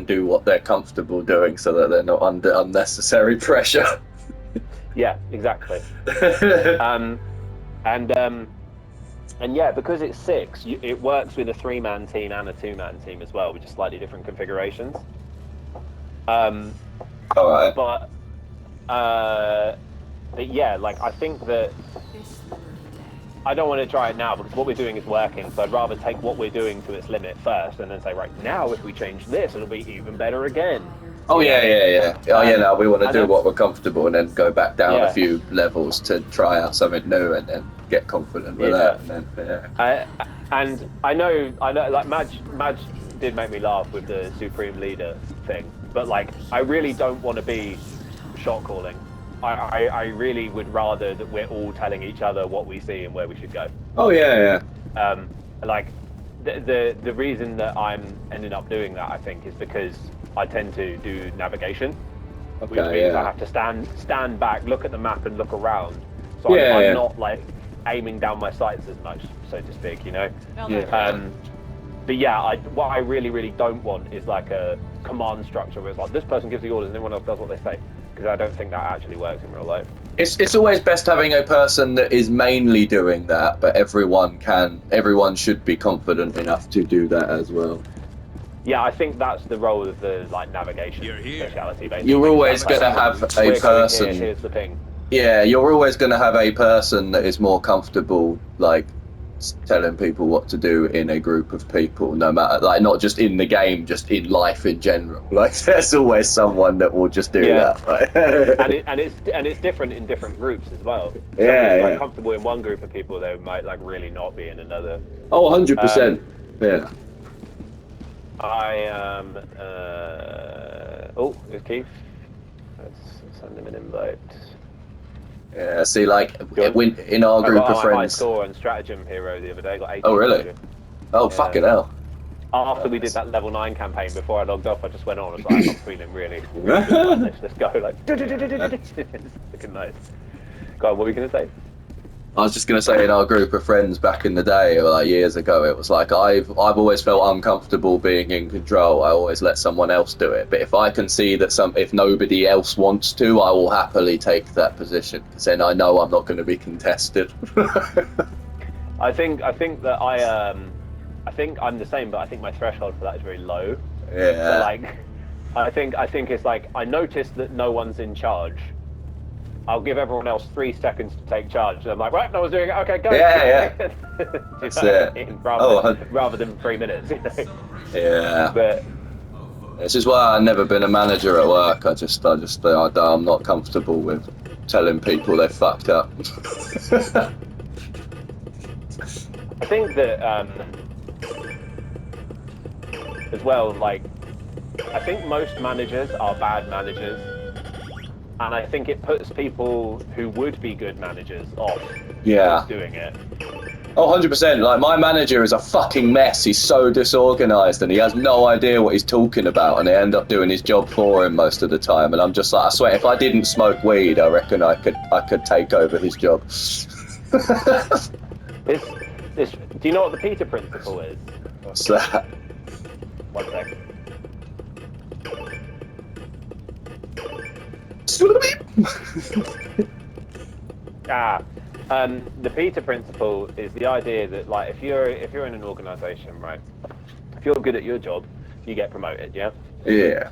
do what they're comfortable doing so that they're not under unnecessary pressure. Yeah, exactly. Um, and yeah, because it's six, it works with a three-man team and a two-man team as well, with just slightly different configurations. Um, All right. but uh, but yeah, like I think that I don't want to try it now because what we're doing is working. So I'd rather take what we're doing to its limit first, and then say, right now, if we change this, it'll be even better again. Oh yeah, yeah, yeah. Oh yeah. Now we want to And do that's what we're comfortable, and then go back down a yeah, few levels to try out something new, and then get confident with yeah. that. And then, yeah. And I know, like Madge did make me laugh with the Supreme Leader thing, but like, I really don't want to be shot calling. I really would rather that we're all telling each other what we see and where we should go. Oh yeah, Like the reason that I'm ending up doing that, I think, is because I tend to do navigation, yeah. which Okay, means I yeah. have to stand back, look at the map, and look around. So Yeah, I'm yeah. not like aiming down my sights as much, so to speak, you know. Yeah. But yeah, what I really don't want is like a command structure where it's like this person gives the orders and everyone else does what they say, because I don't think that actually works in real life. It's always best having a person that is mainly doing that, but everyone should be confident enough to do that as well. Yeah, I think that's the role of the like navigation speciality. Basically, You're always like, going to have a we're going here. person. Here's the ping. Yeah, you're always going to have a person that is more comfortable, like telling people what to do in a group of people, no matter, like, not just in the game, just in life in general. Like, there's always someone that will just do that. Right? and it's different in different groups as well. Yeah, Someone who's yeah. like comfortable in one group of people, they might like really not be in another. Oh, 100%. Yeah. I am. Oh, it's Keith. Let's send him an invite. Yeah, see, like, in our group of I got a high friends. score on Stratagem Hero the other day. Got 18. Oh, really? Oh, yeah. Fucking hell. After we did that level 9 campaign, before I logged off, I just went on. I was like, I'm feeling really good. Let's go. Like, it's looking nice. God, what were you going to say? I was just going to say, in our group of friends back in the day, or like years ago, it was like I've always felt uncomfortable being in control. I always let someone else do it. But if I can see that if nobody else wants to, I will happily take that position, because then I know I'm not going to be contested. I think that I think I'm the same, but I think my threshold for that is very low. Yeah. So like, I think it's like, I notice that no one's in charge. I'll give everyone else 3 seconds to take charge. And I'm like, right, no one's doing it. Okay, go. Yeah. That's it. Rather than 3 minutes. You know? Yeah. But this is why I've never been a manager at work. I'm not comfortable with telling people they're fucked up. I think that as well, like, I think most managers are bad managers, and I think it puts people who would be good managers off doing it. Oh, 100%. Like, my manager is a fucking mess. He's so disorganized and he has no idea what he's talking about, and they end up doing his job for him most of the time. And I'm just like, I swear, if I didn't smoke weed, I reckon I could take over his job. Do you know what the Peter principle is? What's that? 1 sec. The Peter principle is the idea that, like, if you're in an organization, right, if you're good at your job, you get promoted, yeah? Yeah.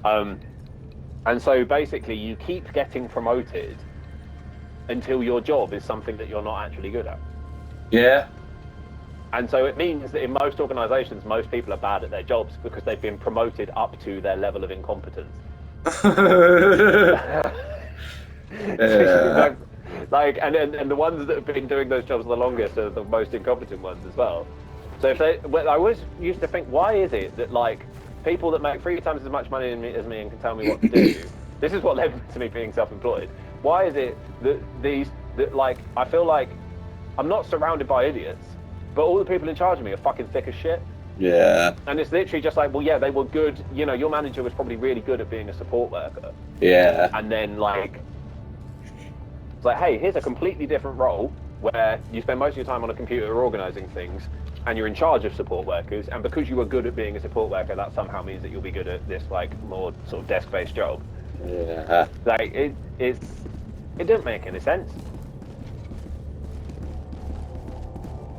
And so basically you keep getting promoted until your job is something that you're not actually good at. Yeah. And so it means that in most organizations, most people are bad at their jobs because they've been promoted up to their level of incompetence. Yeah. Like, and the ones that have been doing those jobs the longest are the most incompetent ones as well. So I always used to think, why is it that, like, people that make 3 times as much money as me and can tell me what to do, this is what led to me being self-employed. Why is it that like, I feel like I'm not surrounded by idiots, but all the people in charge of me are fucking thick as shit. Yeah. And it's literally just like, well, yeah, they were good. You know, your manager was probably really good at being a support worker. Yeah. And then, like, it's like, hey, here's a completely different role where you spend most of your time on a computer organizing things and you're in charge of support workers, and because you are good at being a support worker, that somehow means that you'll be good at this like more sort of desk-based job. Yeah. Like it doesn't make any sense.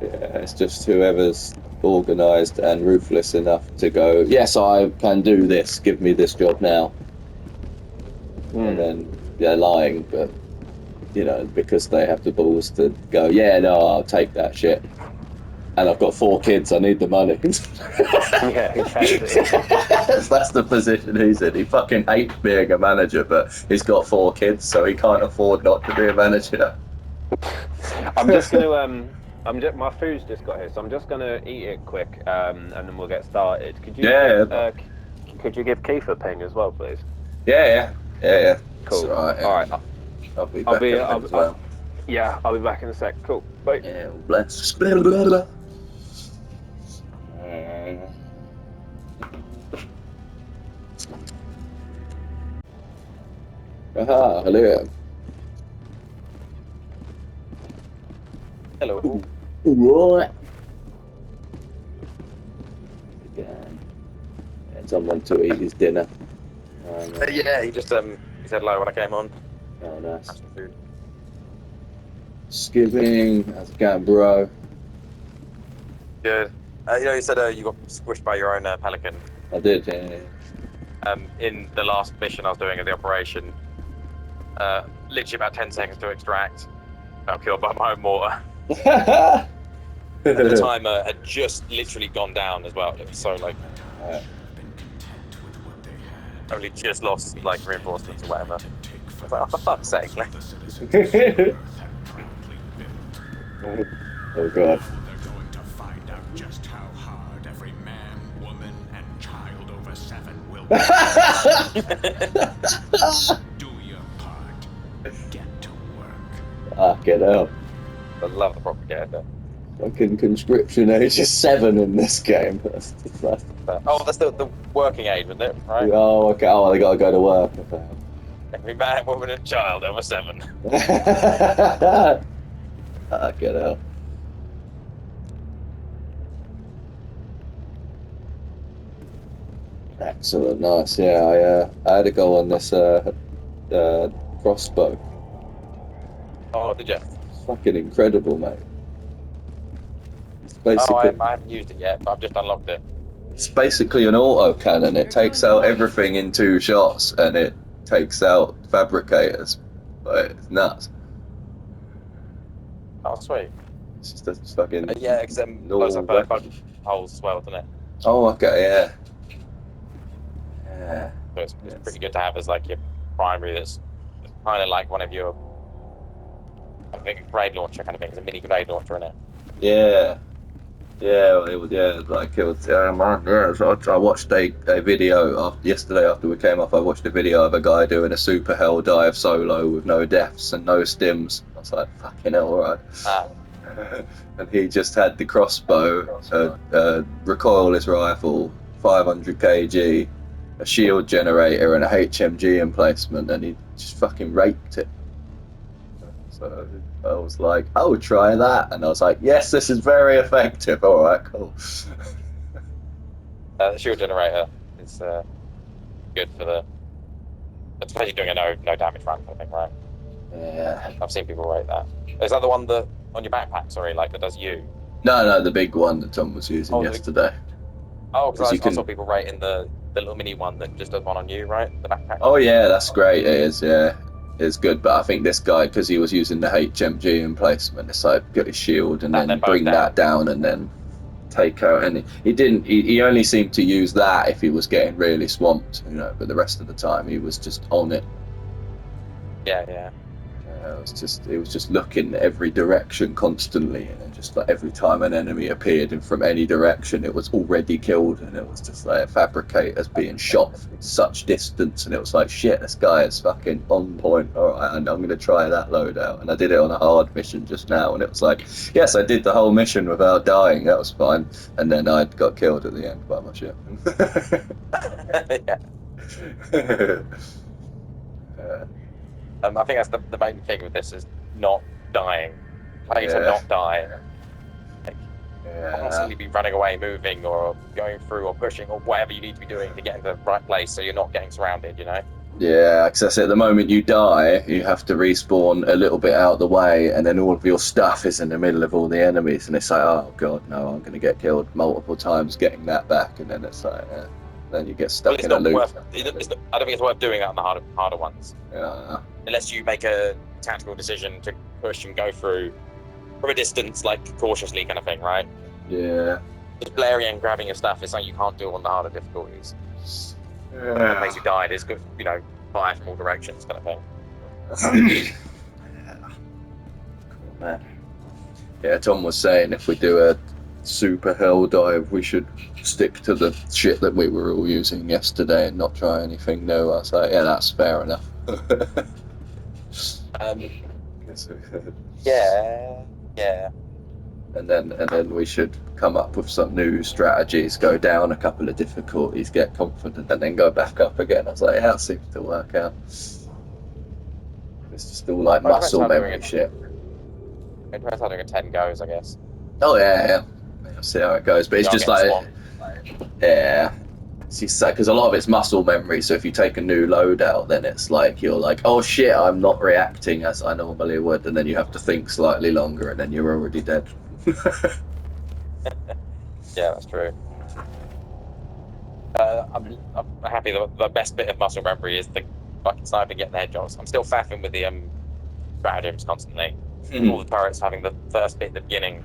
Yeah, it's just whoever's organised and ruthless enough to go, yes, I can do this, give me this job now. And then they're lying, but, you know, because they have the balls to go, yeah, no, I'll take that shit. And I've got 4 kids, I need the money. Yeah, exactly. That's the position he's in. He fucking hates being a manager, but he's got 4 kids, so he can't afford not to be a manager. I'm just gonna my food's just got here, so I'm just gonna eat it quick, and then we'll get started. Could you give Keith a ping as well, please? Yeah. Cool. That's right. All right. I'll be back in a minute as well. Yeah, I'll be back in a sec. Cool. Bye. Yeah, let's blah, blah, blah. Aha, hello. Hello. Right. Again. And someone to eat his dinner. Yeah, he just he said hello when I came on. Oh, nice. Have some food. Skipping. How's it going, bro? Good. You know, you said you got squished by your own pelican. I did, yeah. In the last mission I was doing of the operation, literally about 10 seconds to extract, I got killed by my own mortar. And the timer had just literally gone down as well. It was so like, only just lost like reinforcements or whatever. I was like, oh, for fuck's sake. Like, Oh, God. They're going to find out just how hard every man, woman, and child over 7 will work. Do your part. Get to work. Get out. I love the propaganda. Fucking conscription age is 7 in this game. That's Oh, that's the working age, isn't it? Right? Oh, okay. Oh, they gotta go to work. Every man, woman, and child over 7. Get out. Excellent, nice. Yeah, I had to go on this crossbow. Oh, did you? It's fucking incredible, mate. It's basically, I haven't used it yet, but I've just unlocked it. it's basically an auto cannon. It takes out everything in 2 shots, and it takes out fabricators. But it's nuts. Oh, sweet. It's just a fucking Yeah, because it blows up a bunch of holes as well, doesn't it? Oh, okay, yeah. Yeah. So it's pretty good to have as like your primary. That's kind of like one of your, I think, a grenade launcher kind of thing. It's a mini grenade launcher in it. Yeah. Yeah, it was, man, yeah. So I watched a video yesterday after we came off. I watched a video of a guy doing a super hell dive solo with no deaths and no stims. I was like, fucking hell, alright. And he just had the crossbow, a recoilless rifle, 500 kg, a shield generator, and a HMG emplacement, and he just fucking raped it. So I was like, I would try that, and I was like, yes, this is very effective. All right, cool. The shield generator is good for the, especially doing a no damage run, I think, right? Yeah. I've seen people rate that. Is that the one that on your backpack? Sorry, like that does you? No, the big one that Tom was using yesterday. Oh, because I saw people rating the little mini one that just does one on you, right? The backpack. Oh yeah, that's great. It is, yeah. It's good, but I think this guy, because he was using the HMG emplacement, it's like get his shield and then bring that down and then take out any. He didn't. He only seemed to use that if he was getting really swamped, you know. But the rest of the time, he was just on it. Yeah. It was just looking every direction constantly, and then just like every time an enemy appeared and from any direction, it was already killed, and it was just like fabricators being shot from such distance, and it was like, shit, this guy is fucking on point. All right, and I'm gonna try that loadout, and I did it on a hard mission just now, and it was like, yes, I did the whole mission without dying. That was fine, and then I got killed at the end by my ship. Yeah. I think that's the main thing with this is not dying. Playing to not die. constantly be running away, moving, or going through, or pushing, or whatever you need to be doing to get into the right place, so you're not getting surrounded. You know. Yeah, because at the moment you die, you have to respawn a little bit out of the way, and then all of your stuff is in the middle of all the enemies, and it's like, oh god, no, I'm going to get killed multiple times getting that back, and then it's like, then you get stuck in a loop. I don't think it's worth doing that on the harder ones. Yeah. Unless you make a tactical decision to push and go through from a distance, like cautiously kind of thing, right? Yeah. Just blaring and grabbing your stuff is something you can't do on the harder difficulties. Yeah. In case you died, it's good, fire from all directions kind of thing. Cool, man. Yeah, Tom was saying if we do a super hell dive, we should stick to the shit that we were all using yesterday and not try anything new. I was like, yeah, that's fair enough. Yeah. And then we should come up with some new strategies, go down a couple of difficulties, get confident, and then go back up again. I was like, yeah, that seems to work out. It's just all like muscle memory shit. It depends how doing a 10 goes, I guess. Oh yeah. I'll see how it goes. But it's just like, yeah. It's just like, because a lot of it's muscle memory, so if you take a new loadout, then it's like, you're like, oh shit, I'm not reacting as I normally would, and then you have to think slightly longer, and then you're already dead. Yeah, that's true. I'm happy that the best bit of muscle memory is the fucking sniper getting the headshots. I'm still faffing with the stratagems constantly. All the turrets having the first bit at the beginning,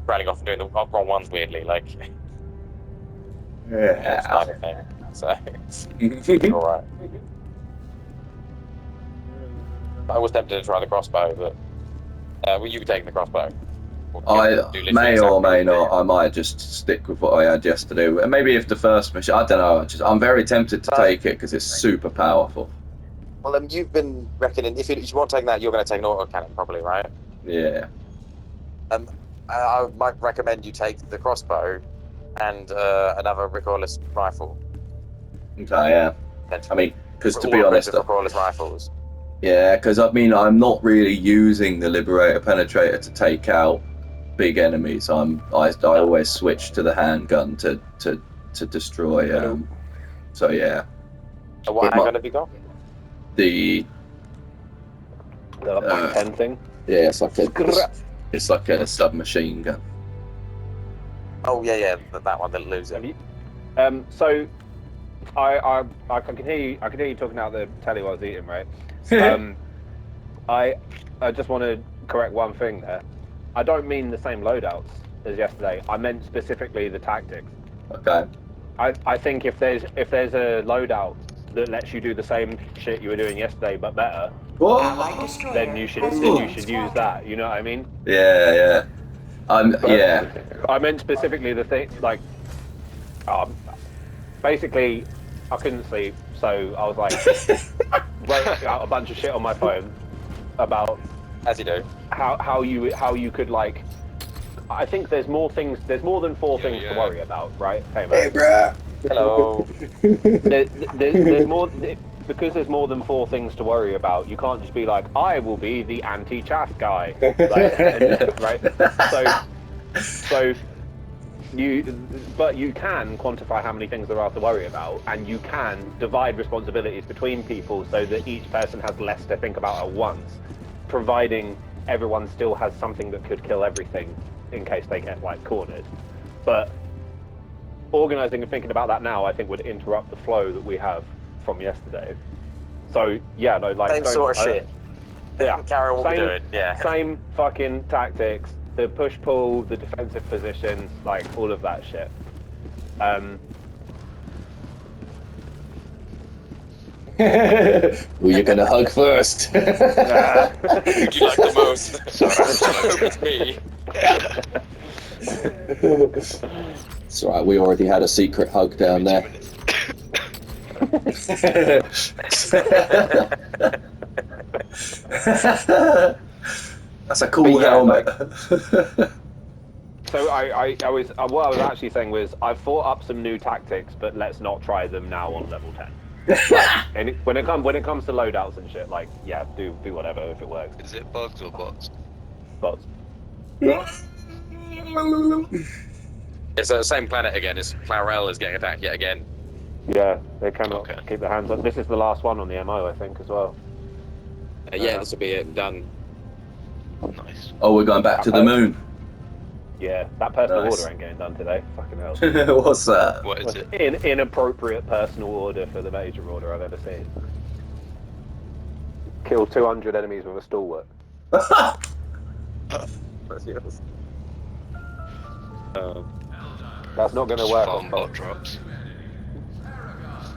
running off and doing the wrong ones weirdly, like sniper thing. So it's alright. I was tempted to try the crossbow, but you were taking the crossbow. I may or may not. I might just stick with what I had yesterday. And maybe if the first mission, I don't know. I'm very tempted to take it because it's super powerful. Well, you've been reckoning if you want taking that, you're going to take an autocannon, probably, right? Yeah. I might recommend you take the crossbow and another recoilless rifle. Okay, yeah. I mean, because to be honest, recoilless rifles. Yeah, because I mean, I'm not really using the Liberator Penetrator to take out big enemies. I always switch to the handgun to destroy. So yeah. What handgun have you got? The 10 thing. Yeah, it's like a submachine gun. Oh yeah, that one, the loser. So I can hear you talking out the telly while I was eating, right? I just want to correct one thing there. I don't mean the same loadouts as yesterday. I meant specifically the tactics. Okay. I think if there's a loadout that lets you do the same shit you were doing yesterday but better, then you should use that. You know what I mean? Yeah. Yeah. I meant specifically the thing, like, basically, I couldn't sleep, so I was like, wrote out a bunch of shit on my phone about, as you do, how you could, like, I think there's more than 4 things to worry about, right? Hey bro. Hello. There's more, because there's more than 4 things to worry about. You can't just be like, I will be the anti-chaff guy, right? But you can quantify how many things there are to worry about, and you can divide responsibilities between people so that each person has less to think about at once, providing everyone still has something that could kill everything in case they get, like, cornered. But organising and thinking about that now, I think, would interrupt the flow that we have from yesterday. So yeah, no, like, same sort of shit. Yeah, carry on what we're doing. Yeah, same fucking tactics. The push-pull, the defensive positions, like, all of that shit. Who you gonna hug first? Who do you like the most? It's me. It's alright, we already had a secret hug down there. That's a cool helmet. So what I was actually saying was, I've thought up some new tactics, but let's not try them now on level 10. And when it comes to loadouts and shit, like, yeah, do whatever if it works. Is it bugs or bots? Bots. It's the same planet again. It's Clarel is getting attacked yet again. Yeah, they cannot keep their hands on. This is the last one on the MO, I think, as well. Yeah, this will be it. Done. Nice. Oh, we're going back to the moon. Yeah, that personal Nice. order ain't getting done today. Fucking hell. What's that? What is it? Inappropriate personal order for the major order I've ever seen. Kill 200 enemies with a stalwart. That's not going to work. Farm bot drops.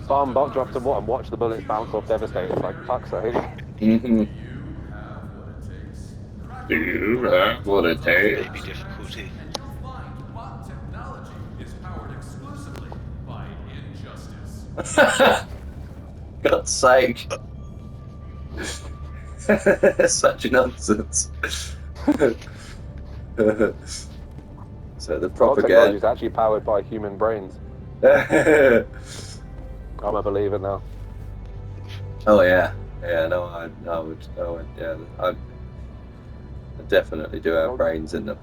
Farm bot drops and what? And watch the bullets bounce off Devastator. It's like, fuck's sake. Mm-hmm. Do you have what it takes? Maybe difficulty. Technology is powered exclusively by injustice. God's sake. Such nonsense. So the Technology propaganda. is actually powered by human brains. I'm a believer now. Oh yeah, yeah. No, I would. Yeah, I definitely do have brains in them.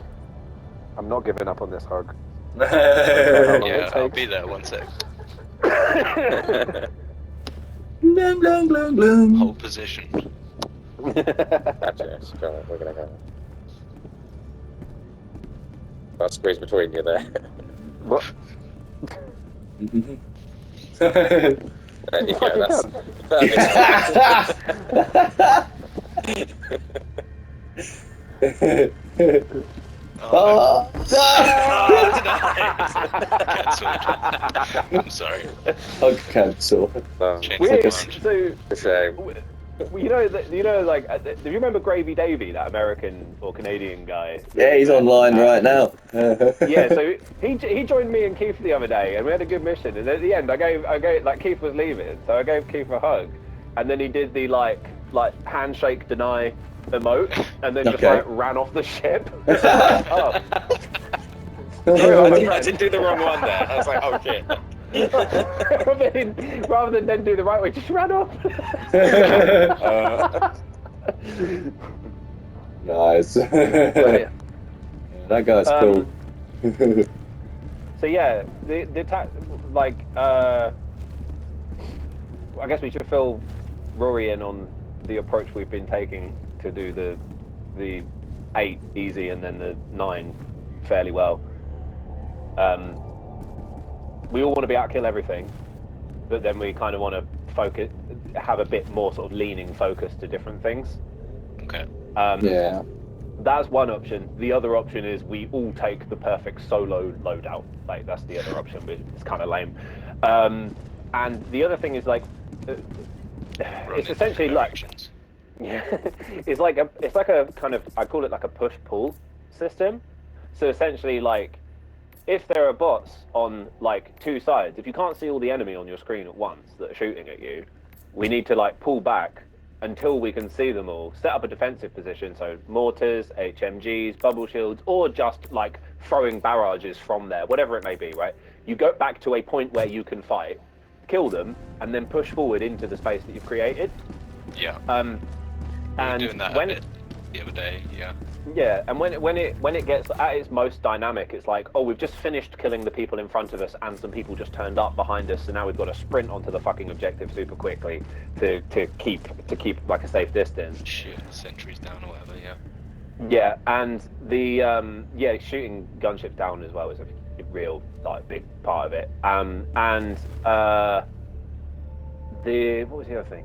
I'm not giving up on this hug. Yeah, I'll be there 1 sec. Blum, blum, blum, blum. Hold position. Gotcha. We're gonna go. I'll squeeze between you there. What? Yeah, that's. Oh, Cancelled. I'm sorry. hug cancel. Change Weird. the So, like, do you remember Gravy Davy, that American or Canadian guy? Yeah, he's online right now. Yeah, so he joined me and Keith the other day, and we had a good mission. And at the end, I gave like Keith was leaving, so I gave Keith a hug, and then he did the like handshake deny emote, and then just Okay. like ran off the ship. Oh. I did do the wrong one there. I was like, oh shit. Rather than then do the right way, just ran off. Nice. Brilliant. That guy's cool. So yeah, I guess we should fill Rory in on the approach we've been taking to do the 8 easy and then the 9 fairly well. We all want to be out kill everything, but then we kind of want to have a bit more sort of leaning focus to different things. Okay. Yeah. That's one option. The other option is we all take the perfect solo loadout. Like, that's the other option, but it's kind of lame. And the other thing is like, it's essentially like, yeah, it's like a kind of, I call it like a push-pull system. So essentially, like, if there are bots on like 2 sides, if you can't see all the enemy on your screen at once that are shooting at you, we need to like pull back until we can see them all, set up a defensive position, so mortars, HMGs, bubble shields, or just like throwing barrages from there, whatever it may be, right? You go back to a point where you can fight, kill them, and then push forward into the space that you've created. Yeah. And we were doing that a bit the other day. Yeah. Yeah, and when it gets at its most dynamic, it's like, oh, we've just finished killing the people in front of us, and some people just turned up behind us, so now we've got to sprint onto the fucking objective super quickly to keep like a safe distance. Shoot sentries down or whatever. Yeah. Yeah, and the shooting gunships down as well is a real like big part of it. And what was the other thing?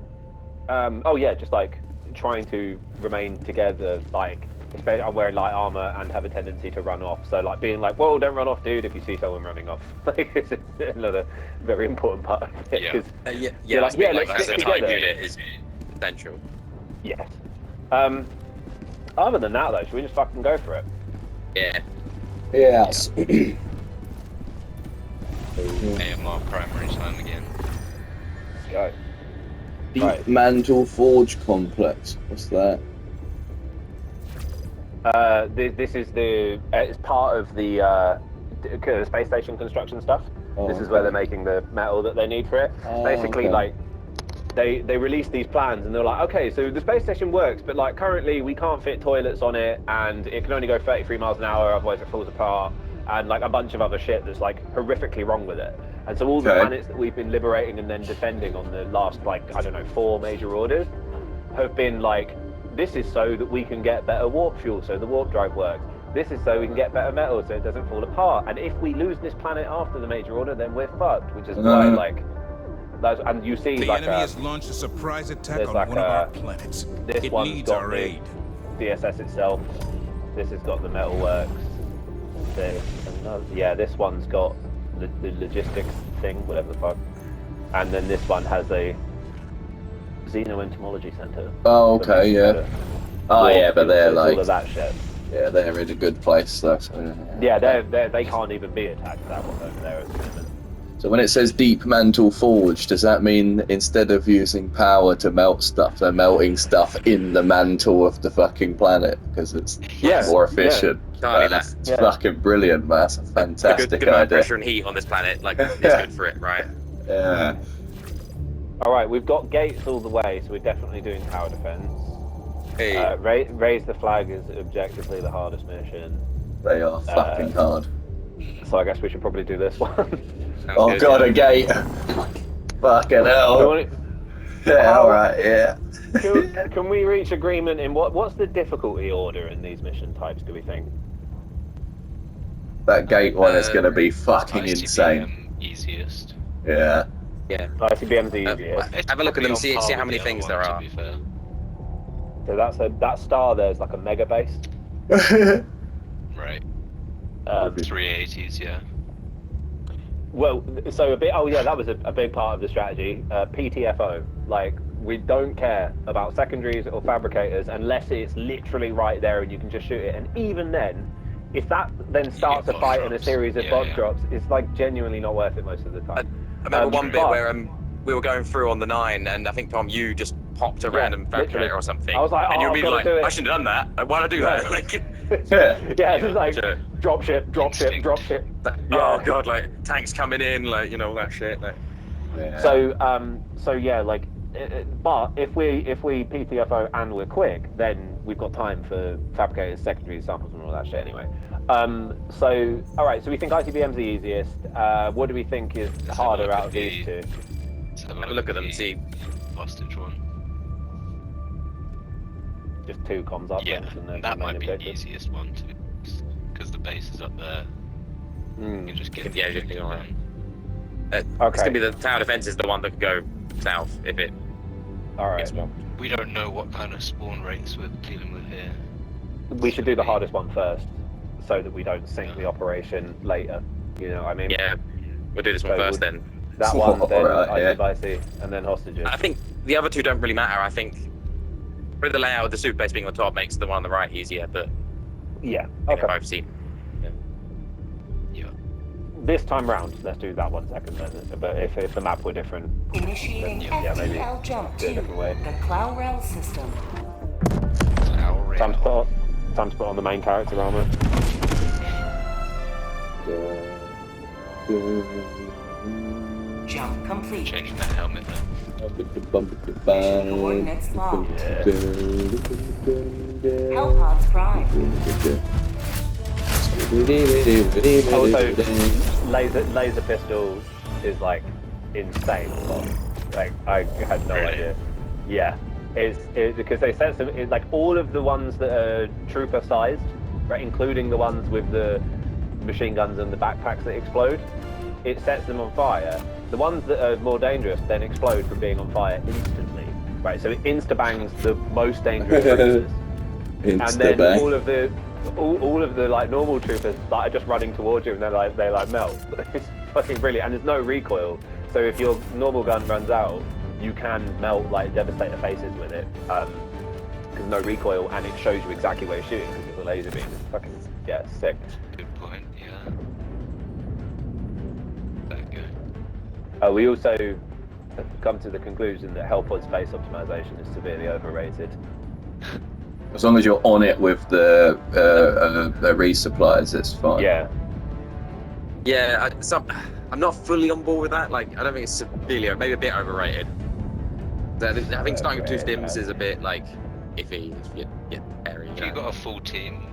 Oh yeah, just like trying to remain together, like. Especially I'm wearing light armor and have a tendency to run off. So like being like, whoa, don't run off, dude, if you see someone running off. Like it's another very important part of it. Yeah, let's as stick a type together. unit is essential. Yes. Other than that though, should we just fucking go for it? Yeah. Yes. AMR primary time again. Go. Deep Right. Mantle Forge Complex. What's that? This is it's part of the space station construction stuff. Oh, This is okay. where they're making the metal that they need for it. Oh, Basically, okay. like they released these plans, and they're like, okay, so the space station works, but like currently we can't fit toilets on it, and it can only go 33 miles an hour, otherwise it falls apart, and like a bunch of other shit that's like horrifically wrong with it. And so all the planets that we've been liberating and then defending on the last, like, I don't know, 4 major orders have been like, this is so that we can get better warp fuel, so the warp drive works. This is so we can get better metal, so it doesn't fall apart. And if we lose this planet after the major order, then we're fucked, which is why, like, that's, and you see, The like, enemy has launched a surprise attack on like one of our planets. this It one's needs got our the aid. DSS itself. This has got the metalworks. This, yeah, this one's got the logistics thing, whatever the fuck. And then this one has a xenoentomology center. Oh, okay, yeah. Oh, yeah, but they're like, all of that shit. yeah, they're in a good place, though. So, Yeah, they can't even be attacked that one over there at the moment. So when it says deep mantle forge, does that mean instead of using power to melt stuff, they're melting stuff in the mantle of the fucking planet because it's more efficient? Can't do That's that. fucking brilliant, man. That's a fantastic good amount of idea. pressure and heat on this planet, like, it's good for it, right? Yeah. All right, we've got gates all the way, so we're definitely doing tower defense. Hey. Raise the flag is objectively the hardest mission, They are fucking hard. so I guess we should probably do this one. Oh good, god, yeah. a gate! Fucking hell! Yeah, alright, yeah. Can we reach agreement in what's the difficulty order in these mission types, do we think? That gate one is going to be fucking ICBM insane. Easiest. Yeah. Yeah. ICBM's the easiest. Have a look at them, see Probably on par how many with the things other there one, are. to be fair. So that star there is like a mega base. Right. Um, 380s, yeah. well, so a bit. Oh yeah, that was a big part of the strategy. PTFO. Like, we don't care about secondaries or fabricators unless it's literally right there and you can just shoot it. And even then, if that then starts a bot fight in a drops. series of Yeah, bot yeah. drops, it's like genuinely not worth it most of the time. I remember one bit but- where we were going through on the 9, and I think, Tom, you just popped a random fabricator literally. or something. I was like, and oh, you were I've immediately gotta do it. I shouldn't have done that. Like, why'd I do that? Like, Yeah, it's just like sure. drop ship, drop ship, Instinct. drop ship. Oh god, like tanks coming in, like, you know, all that shit. Like, So yeah, like, but if we PTFO and we're quick, then we've got time for fabricators, secondaries, samples, and all that shit anyway. So all right, so we think ICBM's the easiest. What do we think is Let's have a harder look out at of these the- two? Let's have a look at them, the see. hostage one. Just 2 comms up. Yeah, and then that the main might be the objective. easiest one to, because the base is up there. You can just get Yeah, the just thing go on. done. it's Okay. gonna be the tower defense is the one that could go south if it All right. gets swamped. We don't know what kind of spawn rates we're dealing with here. We should do the hardest one first, so that we don't sink the operation later. You know what I mean? Yeah, we'll do this one So first then. That one, then Alright, yeah. ICBC, and then hostages. I think the other two don't really matter. I think with the layout of the super base being on top makes the one on the right easier, but Yeah. I think Okay. I've seen. Yeah. This time round, let's do that one second then. But if the map were different, Initiating Yeah, maybe. FTL jump Do it a to different way. the Clow system. Clow time to rail. put on the main character armor. Jump complete. Changing that helmet then. Coordinates locked. Hellpods prime. Also, laser pistol is like insane. Like, I had no Really? idea. Yeah, it's because they set some like all of the ones that are trooper sized, right, including the ones with the machine guns and the backpacks that explode. It sets them on fire. The ones that are more dangerous then explode from being on fire instantly. Right, so it insta bangs the most dangerous troopers. And then all of the like normal troopers that are just running towards you, and they melt. It's fucking brilliant, and there's no recoil. So if your normal gun runs out, you can melt like devastator faces with it, because no recoil, and it shows you exactly where you're shooting because it's a laser beam. It's fucking sick. Good point, yeah. That good. We also have come to the conclusion that Hellpod space optimization is severely overrated. As long as you're on it with the resupplies, it's fine. Yeah. Yeah, I'm not fully on board with that. Like, I don't think it's severely, maybe a bit overrated. I think starting with 2 stims is a bit like iffy if you're airy. If you've got a full team,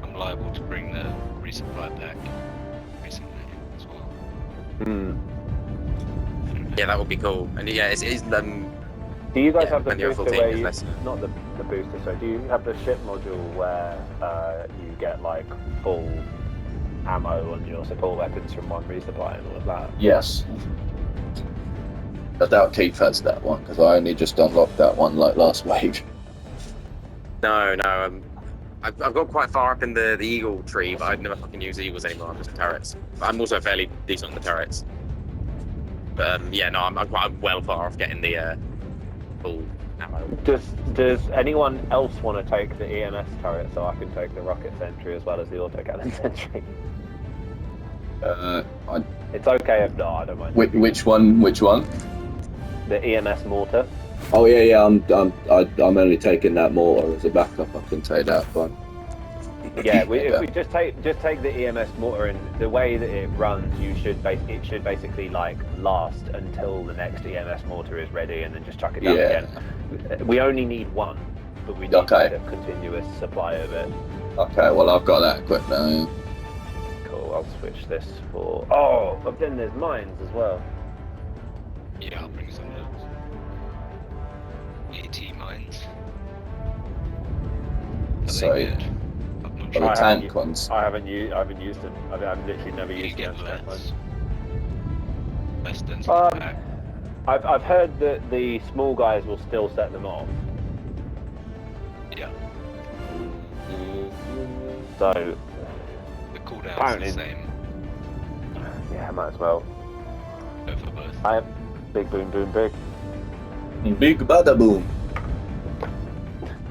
I'm liable to bring the resupply back recently as well. Yeah, that would be cool. And yeah, it's Do you guys Yeah, have the when you're a full booster team, where it's you, less. not the booster, so do you have the ship module where you get like full ammo on your support weapons from one resupply and all of that? Yes. I doubt Keith has that one because I only just unlocked that one like last week. No. I've got quite far up in the eagle tree, but I'd never fucking use eagles anymore. I'm just turrets. I'm also fairly decent on the turrets. But yeah, no, I'm well far off getting the full ammo. Does anyone else want to take the EMS turret so I can take the rocket sentry as well as the autocannon sentry? It's okay if not, I don't mind. Which one? The EMS mortar. Oh yeah. I'm only taking that mortar as a backup. I can take that one. Yeah, if we just take the EMS mortar, and the way that it runs, it should basically like last until the next EMS mortar is ready, and then just chuck it down again. We only need one, but we need like a continuous supply of it. Okay, well I've got that equipped now. Yeah. Cool. I'll switch this for. Oh, but then there's mines as well. Yeah, I'll bring some of those. AT mines. Are So, they good? I'm not the sure. tank ones. I haven't used them. I've literally never You used get them. less density back. I've heard that the small guys will still set them off. Yeah, So the cooldown's apparently- the same. yeah, might as well. Go for both. I have big boom boom big. Big bada boom.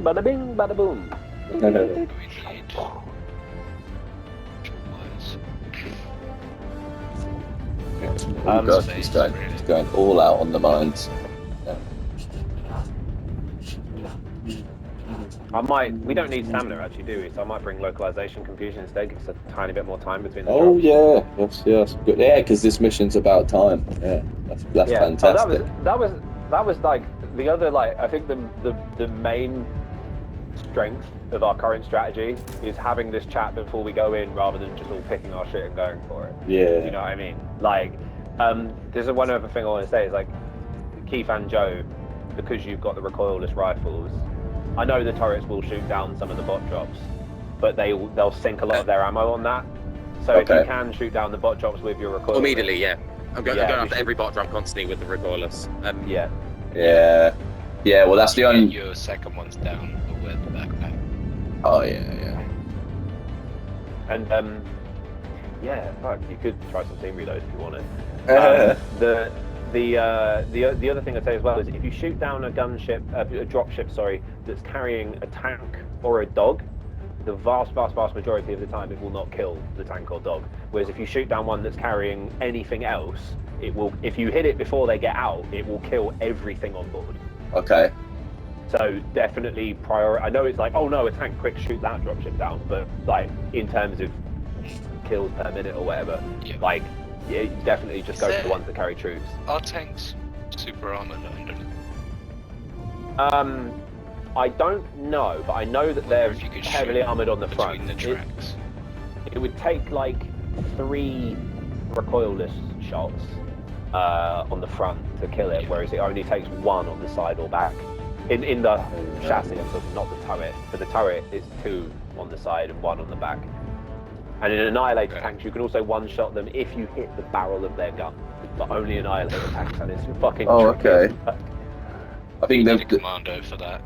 Bada bing, bada boom. We need wires. Oh gosh, he's going all out on the mines. We don't need stamina actually, do we? So I might bring localization confusion instead, because it's a tiny bit more time between the Oh drops. yeah, yes, good. Yeah, because this mission's about time. Yeah, that's Yeah. fantastic. Oh, that was like the other, like, I think the main strength of our current strategy is having this chat before we go in, rather than just all picking our shit and going for it. Yeah. You know what I mean? Like, there's one other thing I want to say is, like, Keith and Joe, because you've got the recoilless rifles, I know the turrets will shoot down some of the bot drops, but they'll sink a lot of their ammo on that. So if you can shoot down the bot drops with your recoilless, Immediately, yeah. I'm going after should- every bot drop constantly with the recoilless. yeah. Yeah. Well, that's the You only. get your second one's down with the backpack. Oh yeah. And yeah, fuck, you could try some team reload if you wanted. The other thing I'd say as well is, if you shoot down a dropship, that's carrying a tank or a dog, the vast majority of the time it will not kill the tank or dog. Whereas if you shoot down one that's carrying anything else, it will. If you hit it before they get out, it will kill everything on board. Okay. So definitely I know it's like, oh no, a tank, quick, shoot that dropship down. But like, in terms of kills per minute or whatever, like, yeah, you definitely just go for the ones that carry troops. Are tanks super armored under? I don't know, but I know that they're If you could heavily shoot armored on the front. between the tracks. It would take like 3 recoilless shots on the front to kill it, whereas it only takes 1 on the side or back. In the chassis, I'm talking, not the turret. For the turret, it's 2 on the side and 1 on the back. And in Annihilator tanks, you can also one-shot them if you hit the barrel of their gun. But only Annihilator tanks, and it's fucking tricky as fuck. I think Need a commando for that.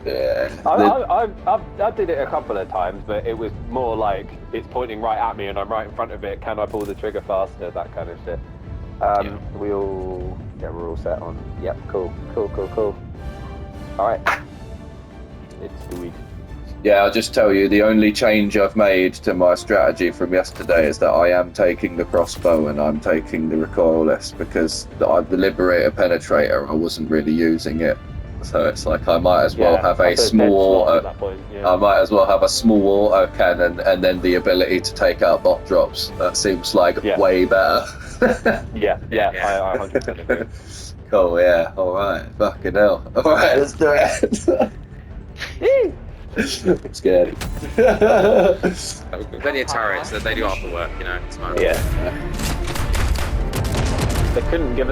Yeah. I did it a couple of times, but it was more like, it's pointing right at me and I'm right in front of it. Can I pull the trigger faster? That kind of shit. We're all set on. Yep, cool. All right. It's sweet. Yeah, I'll just tell you, the only change I've made to my strategy from yesterday is that I am taking the crossbow and I'm taking the recoilless, because the Liberator Penetrator, I wasn't really using it. So it's like I might as well have a small at that point, I might as well have a small auto cannon and then the ability to take out bot drops. That seems like way better. Yeah, I 100% agree. Cool, yeah, alright. Fucking hell. Alright, let's do it. I'm scared. Plenty of turrets that they do after work, you know. It's fine. Yeah. They couldn't give us